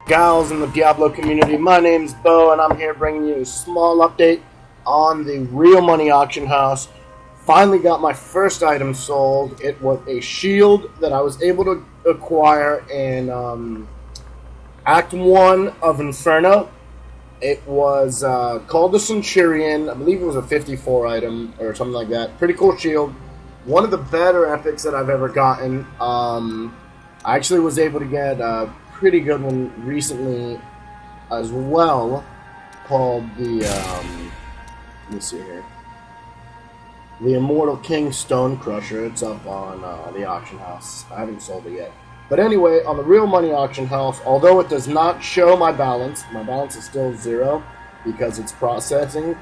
Gals in the Diablo community. My name's Bo, and I'm here bringing you a small update on the Real Money Auction House. Finally got my first item sold. It was a shield that I was able to acquire in Act 1 of Inferno. It was called the Centurion. I believe it was a 54 item or something like that. Pretty cool shield. One of the better epics that I've ever gotten. I actually was able to get a pretty good one recently as well, called the, let me see here, the Immortal King Stone Crusher. It's up on the auction house. I haven't sold it yet. But anyway, on the Real Money Auction House, although it does not show my balance is still 0 because it's processing.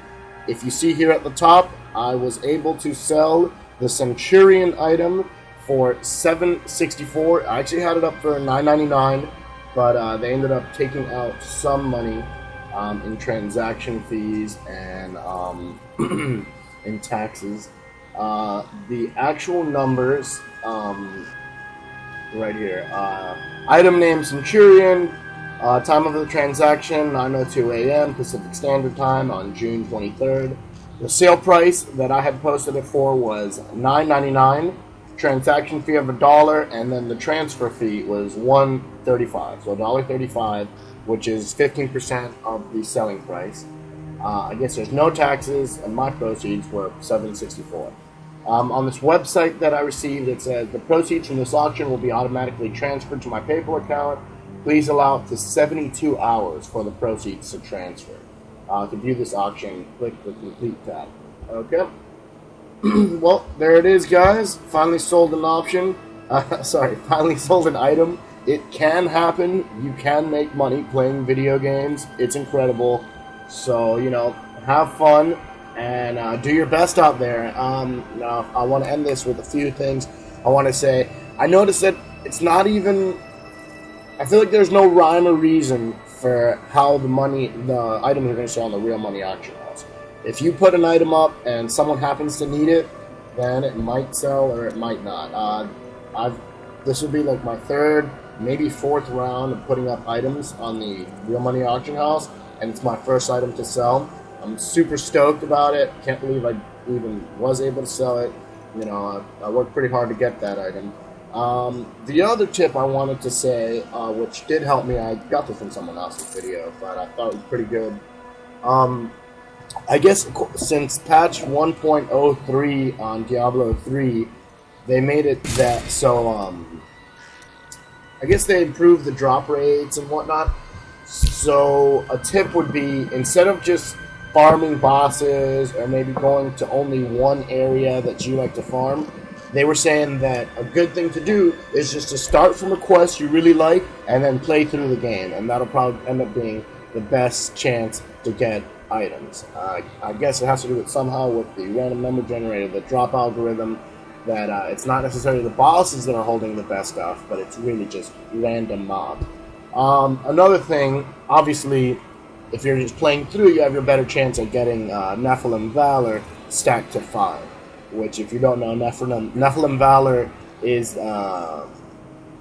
If you see here at the top, I was able to sell the Centurion item for $7.64. I actually had it up for $9.99, but they ended up taking out some money in transaction fees and in taxes. The actual numbers right here. Item name Centurion. Time of the transaction 9:02 a.m. Pacific Standard Time on June 23rd. The sale price that I had posted it for was $9.99. Transaction fee of $1, and then the transfer fee was $1.35. So $1.35, which is 15% of the selling price. I guess there's no taxes, and my proceeds were $7.64. On this website that I received, it says the proceeds from this auction will be automatically transferred to my PayPal account. Please allow up to 72 hours for the proceeds to transfer. To view this auction, click the complete tab. Okay. Well, there it is, guys. Finally sold an option. Finally sold an item. It can happen. You can make money playing video games. It's incredible. So, have fun and do your best out there. Now, I want to end this with a few things. I want to say, I noticed that it's not even... I feel like there's no rhyme or reason for how the items are going to sell on the Real Money Auction House. If you put an item up and someone happens to need it, then it might sell or it might not. This will be like my third, maybe fourth round of putting up items on the Real Money Auction House, and it's my first item to sell. I'm super stoked about it. Can't believe I even was able to sell it. I worked pretty hard to get that item. The other tip I wanted to say, which did help me, I got this from someone else's video, but I thought it was pretty good. I guess since patch 1.03 on Diablo 3, they made it that so, I guess they improved the drop rates and whatnot. So a tip would be, instead of just farming bosses or maybe going to only one area that you like to farm, they were saying that a good thing to do is just to start from a quest you really like and then play through the game, and that'll probably end up being the best chance to get items. I guess it has to do with somehow with the random number generator, the drop algorithm, that it's not necessarily the bosses that are holding the best stuff, but it's really just random mobs. Another thing, obviously, if you're just playing through, you have a better chance at getting Nephilim Valor stacked to 5. Which, if you don't know, Nephilim Valor is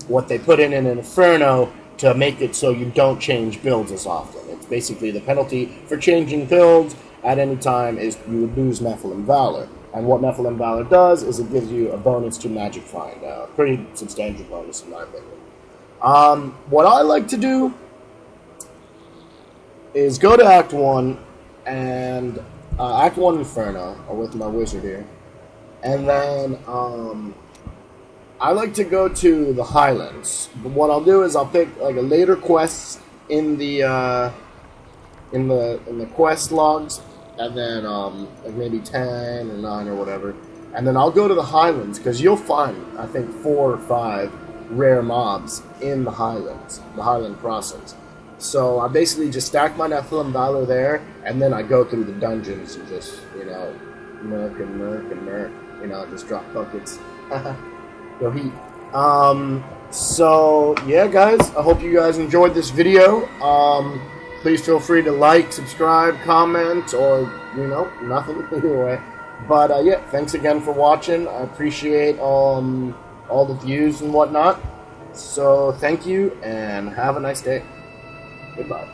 what they put in Inferno to make it so you don't change builds as often. It's basically the penalty for changing builds at any time is you would lose Nephilim Valor. And what Nephilim Valor does is it gives you a bonus to Magic Find. A pretty substantial bonus in my opinion. What I like to do is go to Act 1 and Act 1 Inferno, with my wizard here. And then I like to go to the Highlands. But what I'll do is I'll pick like a later quest in the quest logs, and then like maybe 10 or 9 or whatever. And then I'll go to the Highlands because you'll find I think 4 or 5 rare mobs in the Highlands, the Highland crossings. So I basically just stack my Nephilim Valor there, and then I go through the dungeons and just merc and merc and merc. Just drop buckets. Go heat. So, yeah, guys, I hope you guys enjoyed this video. Please feel free to like, subscribe, comment, or, nothing either way. But, yeah, thanks again for watching. I appreciate all the views and whatnot. So, thank you, and have a nice day. Goodbye.